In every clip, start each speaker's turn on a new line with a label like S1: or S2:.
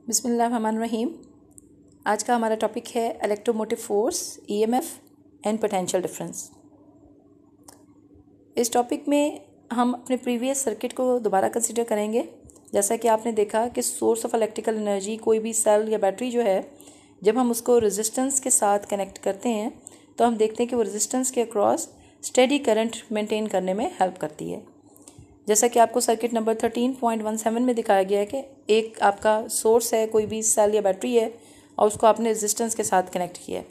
S1: बिस्मिल्लाहिर्रहमानिर्रहीम। आज का हमारा टॉपिक है electromotive force, EMF and potential difference. इस टॉपिक में हम अपने प्रीवियस सर्किट को दोबारा कंसिडर करेंगे। जैसा कि आपने देखा कि सोर्स ऑफ इलेक्ट्रिकल एनर्जी, कोई भी सेल या बैटरी जो है, जब हम उसको रेजिस्टेंस के साथ कनेक्ट करते हैं तो हम देखते हैं कि वो रेजिस्टेंस के अक्रॉस स्टेडी करंट मेंटेन करने में हेल्प करती है। जैसा कि आपको सर्किट नंबर 13.17 में दिखाया गया है कि एक आपका सोर्स है, कोई भी सेल या बैटरी है, और उसको आपने रेजिस्टेंस के साथ कनेक्ट किया है,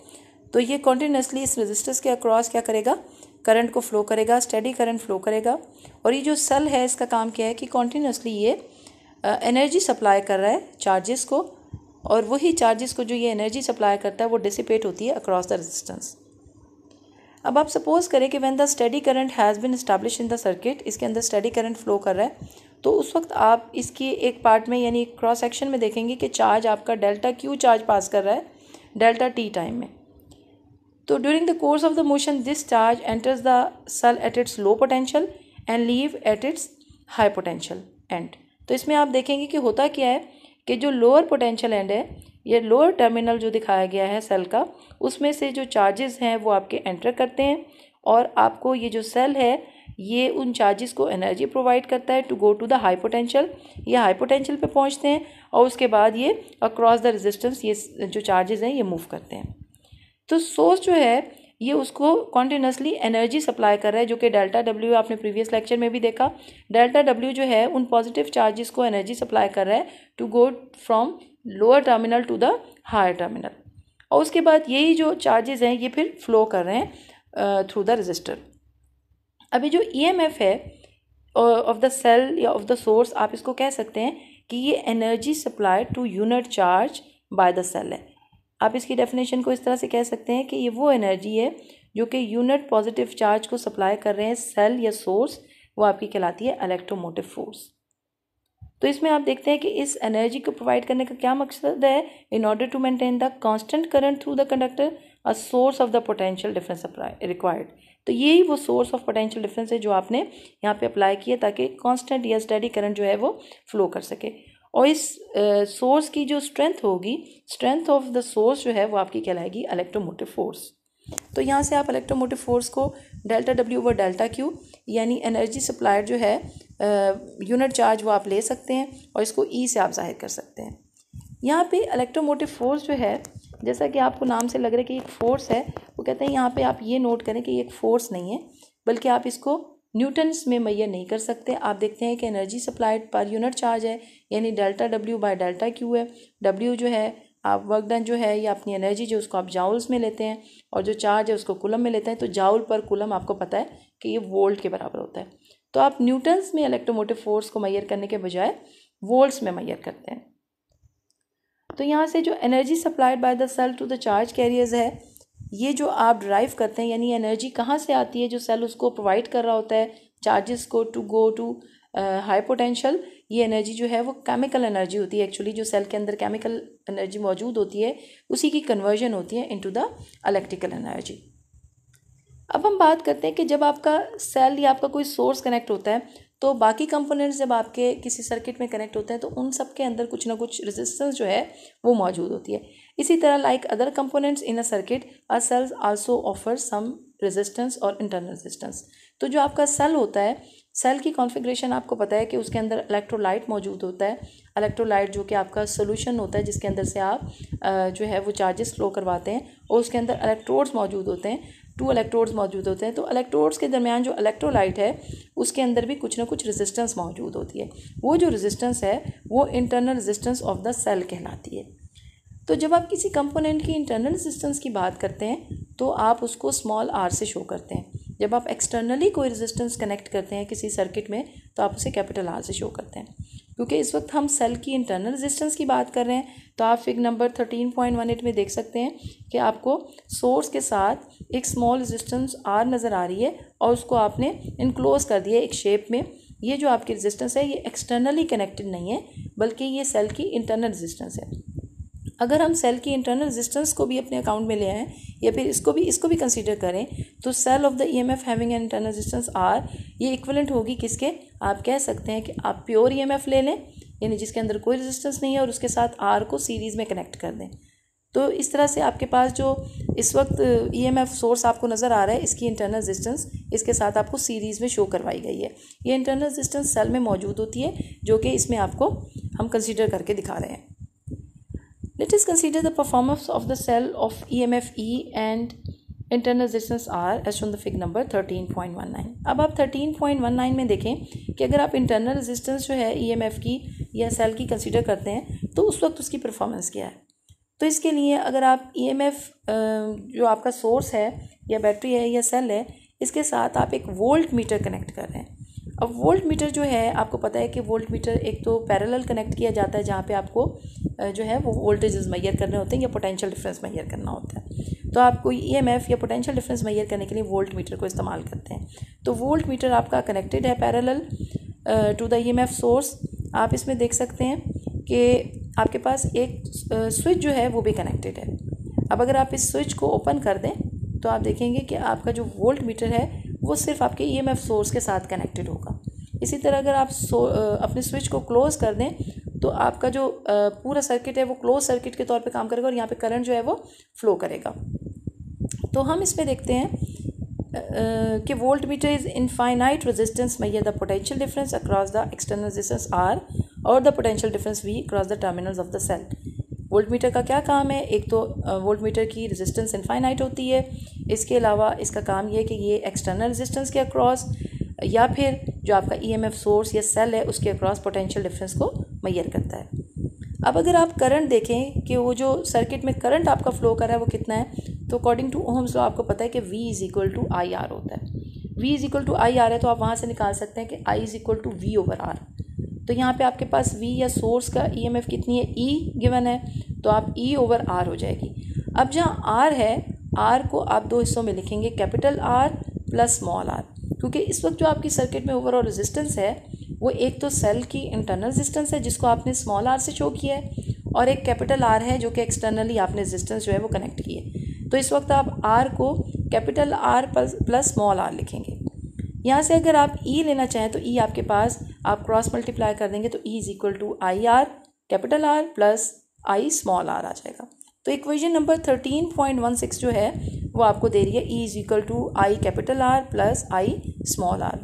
S1: तो ये कॉन्टिन्यूसली इस रेजिस्टेंस के अक्रॉस क्या करेगा, करंट को फ्लो करेगा, स्टेडी करंट फ्लो करेगा। और ये जो सेल है, इसका काम क्या है कि कॉन्टिन्यूसली ये एनर्जी सप्लाई कर रहा है चार्जेस को, और वही चार्जेस को जो ये एनर्जी सप्लाई करता है वो डिसिपेट होती है अक्रॉस द रेजिस्टेंस। अब आप सपोज करें कि when the steady current has been establish in the circuit, इसके अंदर स्टेडी करंट फ्लो कर रहा है, तो उस वक्त आप इसकी एक पार्ट में यानी क्रॉस सेक्शन में देखेंगे कि चार्ज आपका डेल्टा क्यू चार्ज पास कर रहा है डेल्टा टी टाइम में। तो during the course of the motion this charge enters the cell at its low potential and leave at its high potential end. तो इसमें आप देखेंगे कि होता क्या है कि जो लोअर पोटेंशियल एंड है, ये लोअर टर्मिनल जो दिखाया गया है सेल का, उसमें से जो चार्जेस हैं वो आपके एंटर करते हैं, और आपको ये जो सेल है ये उन चार्जेस को एनर्जी प्रोवाइड करता है to go to the high potential. ये हाई पोटेंशियल पे पहुंचते हैं और उसके बाद ये अक्रॉस द रेजिस्टेंस ये जो चार्जेस हैं ये मूव करते हैं। तो सोर्स जो है ये उसको कॉन्टिन्यूसली एनर्जी सप्लाई कर रहा है, जो कि डेल्टा डब्ल्यू, आपने प्रीवियस लेक्चर में भी देखा। डेल्टा डब्ल्यू जो है उन पॉजिटिव चार्जेस को एनर्जी सप्लाई कर रहा है to go from lower terminal to the higher terminal, और उसके बाद यही जो चार्जेस हैं ये फिर फ्लो कर रहे हैं थ्रू द रजिस्टर। अभी जो ईएमएफ है ऑफ द सेल या ऑफ द सोर्स, आप इसको कह सकते हैं कि ये energy supply to unit charge by the cell है। आप इसकी डेफिनेशन को इस तरह से कह सकते हैं कि ये वो एनर्जी है जो कि यूनिट पॉजिटिव चार्ज को सप्लाई कर रहे हैं सेल या सोर्स, वो आपकी कहलाती है इलेक्ट्रोमोटिव फोर्स। तो इसमें आप देखते हैं कि इस एनर्जी को प्रोवाइड करने का क्या मकसद है, in order to maintain the constant current through the conductor, a source of the potential difference required. तो यही वो सोर्स ऑफ पोटेंशियल डिफरेंस है जो आपने यहाँ पे अप्लाई किया ताकि कांस्टेंट या स्टेडी करंट जो है वो फ्लो कर सके। और इस सोर्स की जो स्ट्रेंथ होगी, स्ट्रेंथ ऑफ द सोर्स जो है वो आपकी कहलाएगी इलेक्ट्रोमोटिव फोर्स। तो यहाँ से आप इलेक्ट्रोमोटिव फोर्स को डेल्टा डब्ल्यू व डेल्टा क्यू यानी एनर्जी सप्लायर जो है यूनिट चार्ज वो आप ले सकते हैं, और इसको ई से आप जाहिर कर सकते हैं। यहाँ पे इलेक्ट्रोमोटिव फोर्स जो है, जैसा कि आपको नाम से लग रहा है कि एक फोर्स है, वो कहते हैं यहाँ पे आप ये नोट करें कि ये एक फोर्स नहीं है, बल्कि आप इसको न्यूटन्स में मैयर नहीं कर सकते। आप देखते हैं कि energy supplied per unit charge है, यानी delta W by delta Q है। डब्ल्यू जो है आप वर्क डन जो है या अपनी एनर्जी जो उसको आप जाउल्स में लेते हैं, और जो चार्ज है उसको कूलम में लेते हैं। तो जाउल पर कूलम आपको पता है कि ये वोल्ट के बराबर होता है। तो आप न्यूटन्स में इलेक्ट्रोमोटिव फोर्स को मैयर करने के बजाय वोल्ट्स में मैयर करते हैं। तो यहाँ से जो energy supplied by the cell to the charge carriers है, ये जो आप ड्राइव करते हैं, यानी एनर्जी कहाँ से आती है, जो सेल उसको प्रोवाइड कर रहा होता है चार्जेस को to go to high potential. ये एनर्जी जो है वो केमिकल एनर्जी होती है, एक्चुअली जो सेल के अंदर केमिकल एनर्जी मौजूद होती है उसी की कन्वर्जन होती है इनटू द इलेक्ट्रिकल एनर्जी। अब हम बात करते हैं कि जब आपका सेल या आपका कोई सोर्स कनेक्ट होता है, तो बाकी कंपोनेंट्स जब आपके किसी सर्किट में कनेक्ट होते हैं तो उन सब के अंदर कुछ ना कुछ रेजिस्टेंस जो है वो मौजूद होती है। इसी तरह like other components in a circuit, a cells also offer some resistance और इंटरनल रेजिस्टेंस। तो जो आपका सेल होता है, सेल की कॉन्फ़िगरेशन आपको पता है कि उसके अंदर इलेक्ट्रोलाइट मौजूद होता है। इलेक्ट्रोलाइट जो कि आपका सोल्यूशन होता है जिसके अंदर से आप जो है वो चार्जेस फ्लो करवाते हैं, और उसके अंदर इलेक्ट्रोड्स मौजूद होते हैं, 2 इलेक्ट्रोड्स मौजूद होते हैं। तो इलेक्ट्रोड्स के दरमियान जो इलेक्ट्रोलाइट है उसके अंदर भी कुछ ना कुछ रेजिस्टेंस मौजूद होती है। वो जो रेजिस्टेंस है वो internal resistance of the cell कहलाती है। तो जब आप किसी कंपोनेंट की इंटरनल रेजिस्टेंस की बात करते हैं तो आप उसको स्मॉल आर से शो करते हैं। जब आप एक्सटर्नली कोई रेजिस्टेंस कनेक्ट करते हैं किसी सर्किट में तो आप उसे कैपिटल आर से शो करते हैं। क्योंकि इस वक्त हम सेल की इंटरनल रेजिस्टेंस की बात कर रहे हैं, तो आप फिगर नंबर 13.18 में देख सकते हैं कि आपको सोर्स के साथ एक स्मॉल रेजिस्टेंस आर नज़र आ रही है, और उसको आपने इनक्लोज कर दिया एक शेप में। ये जो आपकी रेजिस्टेंस है ये एक्सटर्नली कनेक्टेड नहीं है, बल्कि ये सेल की इंटरनल रेजिस्टेंस है। अगर हम सेल की इंटरनल रेजिस्टेंस को भी अपने अकाउंट में ले आएँ या फिर इसको भी कंसीडर करें, तो cell of the EMF having an internal resistance R, ये इक्विवेलेंट होगी किसके, आप कह सकते हैं कि आप प्योर ईएमएफ ले लें यानी जिसके अंदर कोई रेजिस्टेंस नहीं है, और उसके साथ आर को सीरीज़ में कनेक्ट कर दें। तो इस तरह से आपके पास जो इस वक्त ईएमएफ सोर्स आपको नज़र आ रहा है, इसकी इंटरनल रेजिस्टेंस इसके साथ आपको सीरीज़ में शो करवाई गई है। ये इंटरनल रेजिस्टेंस सेल में मौजूद होती है, जो कि इसमें आपको हम कंसीडर करके दिखा रहे हैं। Let us consider the performance of the cell of EMF E and internal resistance R as shown the figure number 13.19। अब आप 13.19 में देखें कि अगर आप इंटरनल रेजिस्टेंस जो है ईएमएफ की या सेल की कंसीडर करते हैं तो उस वक्त उसकी परफॉर्मेंस क्या है। तो इसके लिए अगर आप ईएमएफ जो आपका सोर्स है या बैटरी है या सेल है, इसके साथ आप एक वोल्ट मीटर कनेक्ट कर रहे हैं। अब वोल्ट मीटर जो है, आपको पता है कि वोल्ट मीटर एक तो पैरेलल कनेक्ट किया जाता है, जहाँ पे आपको जो है वो वोल्टेजेस मेजर करने होते हैं या पोटेंशियल डिफरेंस मेजर करना होता है। तो आप कोई ईएमएफ या पोटेंशियल डिफरेंस मेजर करने के लिए वोल्ट मीटर को इस्तेमाल करते हैं। तो वोल्ट मीटर आपका कनेक्टेड है parallel to the EMF source. आप इसमें देख सकते हैं कि आपके पास एक स्विच जो है वो भी कनेक्टेड है। अब अगर आप इस स्विच को ओपन कर दें तो आप देखेंगे कि आपका जो वोल्ट मीटर है वो सिर्फ आपके ईएमएफ सोर्स के साथ कनेक्टेड होगा। इसी तरह अगर आप अपने स्विच को क्लोज़ कर दें तो आपका जो पूरा सर्किट है वो क्लोज सर्किट के तौर पे काम करेगा और यहाँ पे करंट जो है वो फ्लो करेगा। तो हम इसमें देखते हैं कि voltmeter is infinite resistance measure the potential difference across the external resistance R और the potential difference V across the terminals of the cell. Voltmeter का क्या काम है? एक तो वोल्ट मीटर की रेजिस्टेंस इनफाइनाइट होती है, इसके अलावा इसका काम ये है कि ये एक्सटर्नल रेजिस्टेंस के अक्रॉस या फिर जो आपका ईएमएफ सोर्स या सेल है उसके अक्रॉस पोटेंशियल डिफरेंस को मेजर करता है। अब अगर आप करंट देखें कि वो जो सर्किट में करंट आपका फ्लो कर रहा है वो कितना है, तो अकॉर्डिंग टू ओम्स लॉ आपको पता है कि V is equal to I R होता है। V is equal to I R है तो आप वहाँ से निकाल सकते हैं कि I is equal to V over R। तो यहाँ पे आपके पास V या सोर्स का EMF कितनी है, E गिवन है, तो आप E ओवर R हो जाएगी। अब जहाँ R है, R को आप दो हिस्सों में लिखेंगे, capital R plus small r, क्योंकि इस वक्त जो आपकी सर्किट में ओवरऑल रेजिस्टेंस है वो एक तो सेल की इंटरनल रेजिस्टेंस है जिसको आपने स्मॉल r से शो किया है, और एक कैपिटल R है जो कि एक्सटर्नली आपने रेजिस्टेंस जो है वो कनेक्ट की है। तो इस वक्त आप R को capital R plus small r लिखेंगे। यहाँ से अगर आप E लेना चाहें तो E आपके पास आप क्रॉस मल्टीप्लाई कर देंगे तो E is equal to I R capital R plus I small r आ जाएगा। तो इक्वेशन नंबर 13.16 जो है वो आपको दे रही है E is equal to I capital R plus I small r।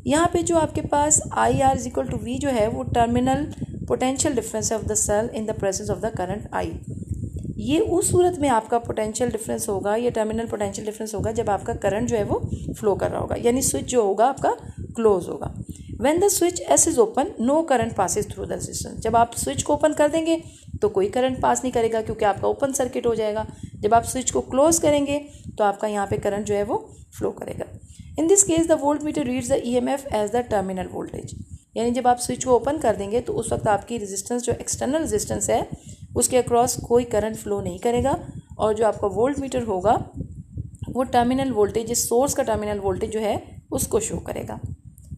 S1: यहाँ पे जो आपके पास I R is equal to V जो है वो terminal potential difference of the cell in the presence of the current I. ये उस सूरत में आपका पोटेंशियल डिफरेंस होगा, ये टर्मिनल पोटेंशियल डिफरेंस होगा जब आपका करंट जो है वो फ्लो कर रहा होगा, यानी स्विच जो होगा आपका क्लोज होगा। When the switch S is open no current passes through the resistance. जब आप स्विच को ओपन कर देंगे तो कोई करंट पास नहीं करेगा क्योंकि आपका ओपन सर्किट हो जाएगा। जब आप स्विच को क्लोज करेंगे तो आपका यहाँ पे करंट जो है वो फ्लो करेगा। In this case the voltmeter reads the EMF as the terminal voltage, यानी जब आप स्विच को ओपन कर देंगे तो उस वक्त आपकी रेजिस्टेंस जो एक्सटर्नल रेजिस्टेंस है उसके अक्रॉस कोई करंट फ्लो नहीं करेगा, और जो आपका वोल्ट मीटर होगा वो टर्मिनल वोल्टेज, इस सोर्स का टर्मिनल वोल्टेज जो है उसको शो करेगा।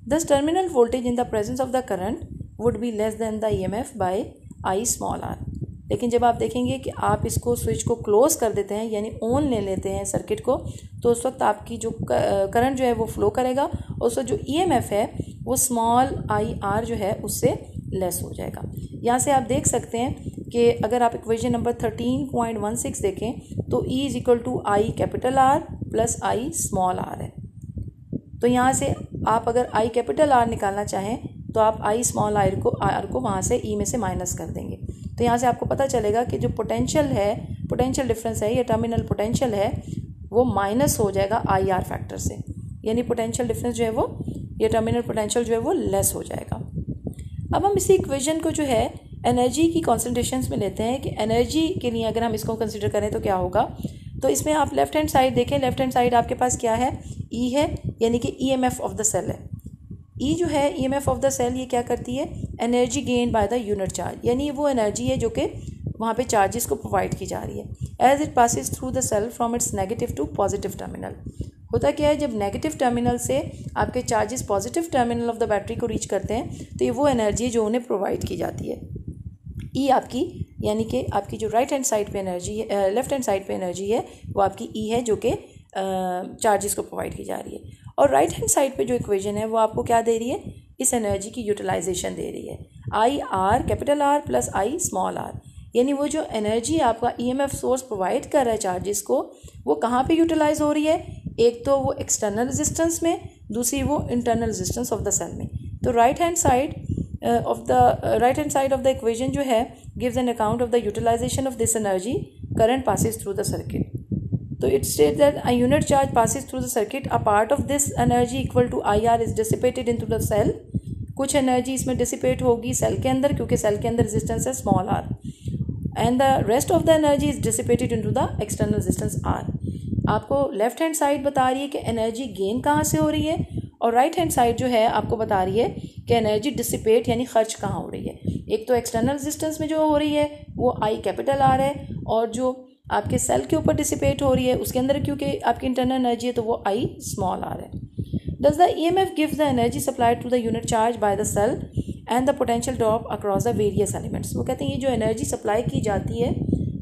S1: This terminal voltage in the presence of the current would be less than the EMF by I small R. लेकिन जब आप देखेंगे कि आप इसको स्विच को क्लोज कर देते हैं यानी ऑन ले लेते हैं सर्किट को, तो उस वक्त आपकी जो करंट जो है वो फ्लो करेगा और उस वक्त जो ईएमएफ है वो स्मॉल आई आर जो है उससे लेस हो जाएगा। यहाँ से आप देख सकते हैं कि अगर आप इक्वेशन नंबर 13.16 देखें तो E is equal to I capital R plus I small r है। तो यहाँ से आप अगर आई कैपिटल R निकालना चाहें तो आप आई स्मॉल r को वहाँ से E में से माइनस कर देंगे। तो यहाँ से आपको पता चलेगा कि जो पोटेंशियल है, पोटेंशियल डिफरेंस है, ये टर्मिनल पोटेंशियल है, वो माइनस हो जाएगा आई आर फैक्टर से, यानी पोटेंशियल डिफरेंस जो है वो, ये टर्मिनल पोटेंशियल जो है वो लेस हो जाएगा। अब हम इसी इक्वेशन को जो है एनर्जी की कॉन्सेंट्रेशंस में लेते हैं कि एनर्जी के लिए अगर हम इसको कंसिडर करें तो क्या होगा। तो इसमें आप लेफ्ट हैंड साइड देखें, लेफ्ट हैंड साइड आपके पास क्या है, ई है, यानी कि ईएमएफ ऑफ द सेल है। ई जो है ईएमएफ ऑफ द सेल, ये क्या करती है, energy gain by the unit charge, यानी वो एनर्जी है जो कि वहाँ पे चार्जेस को प्रोवाइड की जा रही है as it passes through the cell from its negative to positive terminal. होता क्या है, जब नेगेटिव टर्मिनल से आपके charges positive terminal of the battery को रीच करते हैं तो ये वो एनर्जी है जो उन्हें प्रोवाइड की जाती है। ई आपकी, यानी कि आपकी जो राइट हैंड साइड पे एनर्जी है, लेफ्ट हैंड साइड पे एनर्जी है वो आपकी ई है जो कि चार्जेस को प्रोवाइड की जा रही है। और राइट हैंड साइड पे जो इक्वेशन है वो आपको क्या दे रही है, इस एनर्जी की यूटिलाइजेशन दे रही है। I R capital R plus I small R. यानी वो जो एनर्जी आपका ईएमएफ सोर्स प्रोवाइड कर रहा है चार्जेस को, वो कहाँ पे यूटिलाइज हो रही है? एक तो वो एक्सटर्नल रेजिस्टेंस में, दूसरी वो internal resistance of the cell में। तो right hand side of the equation जो है gives an account of the utilisation of this energy current passes through the circuit. तो it states that a unit charge passes through the circuit, a part of this energy equal to I R is dissipated into the cell. कुछ energy इसमें dissipate होगी cell के अंदर, क्योंकि cell के अंदर resistance है small R, and the rest of the energy is dissipated into the external resistance R. आपको लेफ्ट हैंड साइड बता रही है कि एनर्जी गेन कहाँ से हो रही है, और राइट हैंड साइड जो है आपको बता रही है कि एनर्जी डिसिपेट यानी खर्च कहाँ हो रही है। एक तो एक्सटर्नल रेजिस्टेंस में जो हो रही है वो आई कैपिटल आर है, और जो आपके सेल के ऊपर डिसिपेट हो रही है उसके अंदर क्योंकि आपकी इंटरनल एनर्जी है तो वो आई स्मॉल आर है। Does the EMF gives the energy supplied to the unit charge by the cell and the potential drop across the various elements। वो कहते हैं ये जो एनर्जी सप्लाई की जाती है,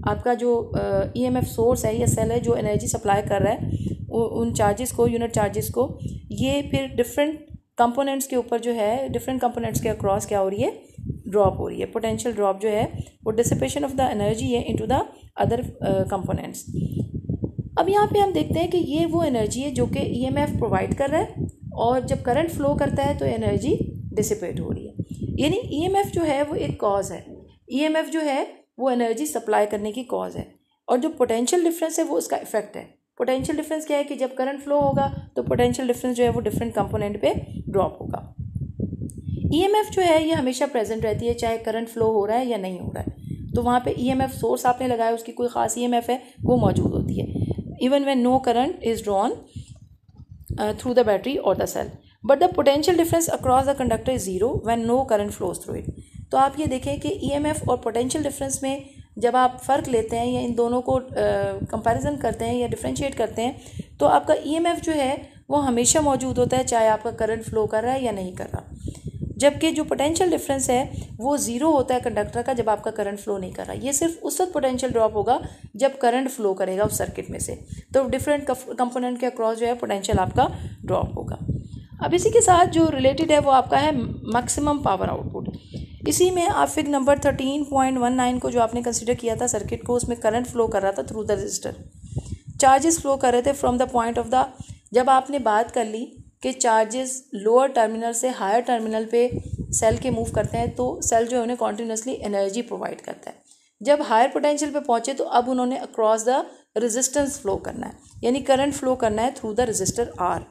S1: आपका जो EMF सोर्स है या सेल है जो एनर्जी सप्लाई कर रहा है उन चार्जेस को, यूनिट चार्जेस को, ये फिर डिफरेंट कंपोनेंट्स के ऊपर जो है, डिफरेंट कंपोनेंट्स के अक्रॉस क्या हो रही है? ड्रॉप हो रही है। पोटेंशियल ड्रॉप जो है वो डिसिपेशन ऑफ द एनर्जी है इनटू द अदर कंपोनेंट्स। अब यहाँ पे हम देखते हैं कि ये वो एनर्जी है जो कि ईएमएफ प्रोवाइड कर रहा है, और जब करंट फ्लो करता है तो एनर्जी डिसिपेट हो रही है। यानी ईएमएफ जो है वो एक कॉज है, ईएमएफ जो है वो एनर्जी सप्लाई करने की कॉज है, और जो पोटेंशियल डिफरेंस है वो उसका इफेक्ट है। पोटेंशियल डिफरेंस क्या है कि जब करंट फ्लो होगा तो पोटेंशियल डिफरेंस जो है वो डिफरेंट कंपोनेंट पे ड्रॉप होगा। ईएमएफ जो है ये हमेशा प्रेजेंट रहती है, चाहे करंट फ्लो हो रहा है या नहीं हो रहा है। तो वहाँ पे ईएमएफ सोर्स आपने लगाया, उसकी कोई ख़ास ईएमएफ है वो मौजूद होती है, even when no current is drawn through the battery or the cell, but the potential difference across the conductor is zero when no current flows through it। तो आप ये देखें कि EMF और potential difference में जब आप फ़र्क लेते हैं या इन दोनों को कंपैरिजन करते हैं या डिफ्रेंशिएट करते हैं, तो आपका EMF जो है वो हमेशा मौजूद होता है, चाहे आपका करंट फ्लो कर रहा है या नहीं कर रहा। जबकि जो पोटेंशियल डिफरेंस है वो ज़ीरो होता है कंडक्टर का जब आपका करंट फ्लो नहीं कर रहा। ये सिर्फ उस वक्त पोटेंशियल ड्रॉप होगा जब करंट फ्लो करेगा उस सर्किट में से, तो डिफरेंट कंपोनेंट के अक्रॉस जो है पोटेंशियल आपका ड्रॉप होगा। अब इसी के साथ जो रिलेटेड है वो आपका है मैक्सिमम पावर आउटपुट। इसी में आप फिगर नंबर 13.19 को जो आपने कंसिडर किया था सर्किट को, उसमें करंट फ्लो कर रहा था through the register, charges flow कर रहे थे from the point of the, जब आपने बात कर ली कि चार्जेस लोअर टर्मिनल से हायर टर्मिनल पे सेल के मूव करते हैं, तो सेल जो है उन्हें कॉन्टीन्यूसली एनर्जी प्रोवाइड करता है। जब हायर पोटेंशियल पे पहुंचे तो अब उन्होंने अक्रॉस द रेजिस्टेंस फ्लो करना है, यानी करंट फ्लो करना है थ्रू द रजिस्टर आर।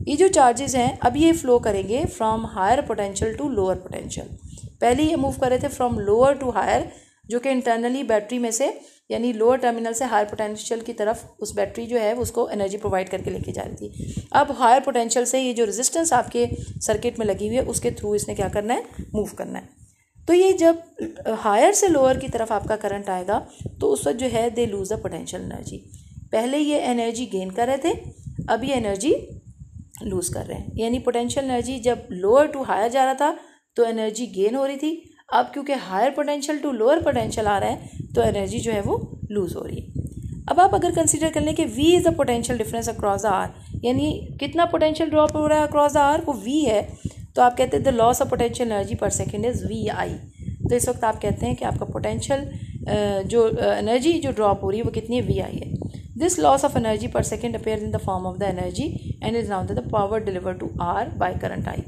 S1: ये जो चार्जेस हैं अब ये फ्लो करेंगे from higher potential to lower potential. पहले ये मूव कर रहे थे फ्रॉम लोअर टू हायर, जो कि इंटरनली बैटरी में से यानी लोअर टर्मिनल से हायर पोटेंशियल की तरफ उस बैटरी जो है उसको एनर्जी प्रोवाइड करके लेके जा रही थी। अब हायर पोटेंशियल से ये जो रेजिस्टेंस आपके सर्किट में लगी हुई है उसके थ्रू इसने क्या करना है? मूव करना है। तो ये जब हायर से लोअर की तरफ आपका करंट आएगा तो उस वक्त जो है they lose the potential energy. पहले ये एनर्जी गेन कर रहे थे, अब ये एनर्जी लूज़ कर रहे हैं। यानी पोटेंशियल एनर्जी जब लोअर टू हायर जा रहा था तो एनर्जी गेन हो रही थी, अब क्योंकि higher potential to lower potential आ रहा है तो एनर्जी जो है वो लूज़ हो रही है। अब आप अगर कंसीडर कर लें कि V is the potential difference across the R, यानी कितना पोटेंशियल ड्रॉप हो रहा है अक्रॉस द आर, वो V है, तो आप कहते हैं the loss of potential energy per second is VI। तो इस वक्त आप कहते हैं कि आपका पोटेंशियल जो एनर्जी जो ड्रॉप हो रही है वो कितनी है? VI है। This loss of energy per second appear in the form of the energy and is now the power deliver to R by current I।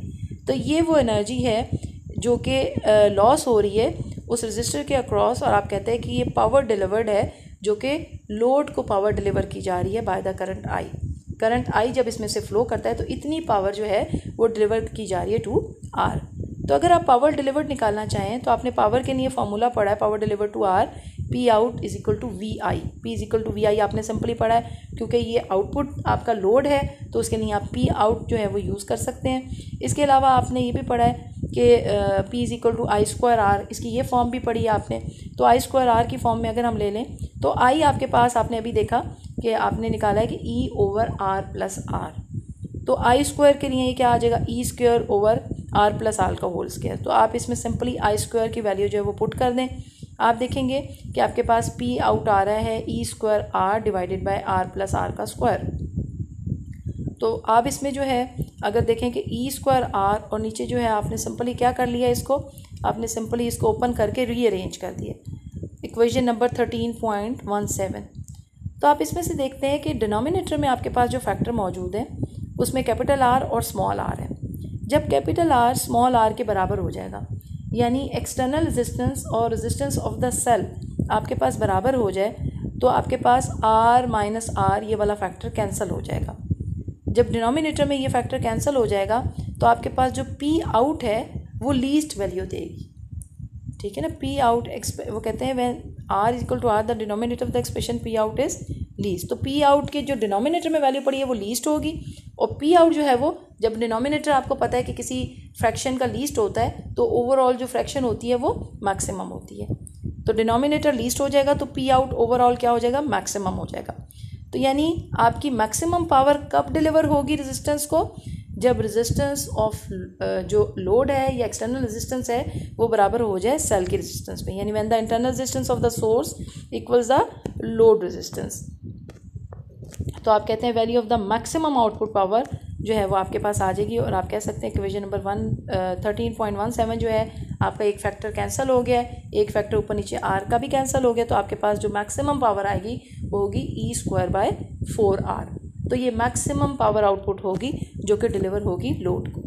S1: तो ये वो एनर्जी है जो कि लॉस हो रही है उस रजिस्टर के अक्रॉस, और आप कहते हैं कि ये पावर डिलीवर्ड है जो कि लोड को पावर डिलीवर की जा रही है by the current I। Current I जब इसमें से फ्लो करता है तो इतनी पावर जो है वो डिलीवर की जा रही है टू R। तो अगर आप पावर डिलीवर्ड निकालना चाहें तो आपने पावर के लिए फॉर्मूला पढ़ा है, power deliver to R, P out is equal to VI। P is equal to VI आपने सिंपली पढ़ा है, क्योंकि ये आउटपुट आपका लोड है तो उसके लिए आप P आउट जो है वो यूज़ कर सकते हैं। इसके अलावा आपने ये भी पढ़ा है कि P is equal to I square R, इसकी ये फॉर्म भी पढ़ी है आपने। तो I स्क्वायर R की फॉर्म में अगर हम ले लें तो I आपके पास आपने अभी देखा कि आपने निकाला है कि E over R plus R, तो I स्क्वायर के लिए ये क्या आ जाएगा? E square over R plus R का होल स्क्वायर। तो आप इसमें सिंपली I स्क्वायर की वैल्यू जो है वो पुट कर दें, आप देखेंगे कि आपके पास P आउट आ रहा है E square R divided by R plus R का स्क्वायर। तो आप इसमें जो है अगर देखें कि E स्क्वायर R और नीचे जो है आपने सिंपली क्या कर लिया, इसको आपने सिंपली इसको ओपन करके रीअरेंज कर दिए। Equation number 13.17। तो आप इसमें से देखते हैं कि डिनोमिनेटर में आपके पास जो फैक्टर मौजूद है उसमें कैपिटल आर और स्मॉल आर है। जब कैपिटल आर स्मॉल आर के बराबर हो जाएगा, यानी एक्सटर्नल रेजिस्टेंस और रेजिस्टेंस ऑफ द सेल आपके पास बराबर हो जाए, तो आपके पास आर माइनस आर ये वाला फैक्टर कैंसिल हो जाएगा। जब डिनोमिनेटर में ये फैक्टर कैंसिल हो जाएगा तो आपके पास जो पी आउट है वो लीस्ट वैल्यू देगी। ठीक है ना, पी आउट वो कहते हैं when R equal to R the denominator of the expression P out is least. तो पी आउट के जो डिनोमिनेटर में वैल्यू पड़ी है वो लीस्ट होगी, और पी आउट जो है वो जब डिनोमिनेटर आपको पता है कि किसी फ्रैक्शन का लीस्ट होता है तो ओवरऑल जो फ्रैक्शन होती है वो मैक्सिमम होती है। तो डिनोमिनेटर लीस्ट हो जाएगा तो पी आउट ओवरऑल क्या हो जाएगा, मैक्सिमम हो जाएगा। तो यानी आपकी मैक्सिमम पावर कब डिलीवर होगी रेजिस्टेंस को, जब रेजिस्टेंस ऑफ जो लोड है या एक्सटर्नल रेजिस्टेंस है वो बराबर हो जाए सेल की रेजिस्टेंस में, यानी when the internal resistance of the source equals the load resistance. तो आप कहते हैं value of the maximum output power जो है वो आपके पास आ जाएगी, और आप कह सकते हैं इक्वेशन नंबर 13.17 जो है आपका एक फैक्टर कैंसिल हो गया है, एक फैक्टर ऊपर नीचे आर का भी कैंसिल हो गया, तो आपके पास जो मैक्सिमम पावर आएगी वो होगी E²/4R। तो ये मैक्सिमम पावर आउटपुट होगी जो कि डिलीवर होगी लोड को।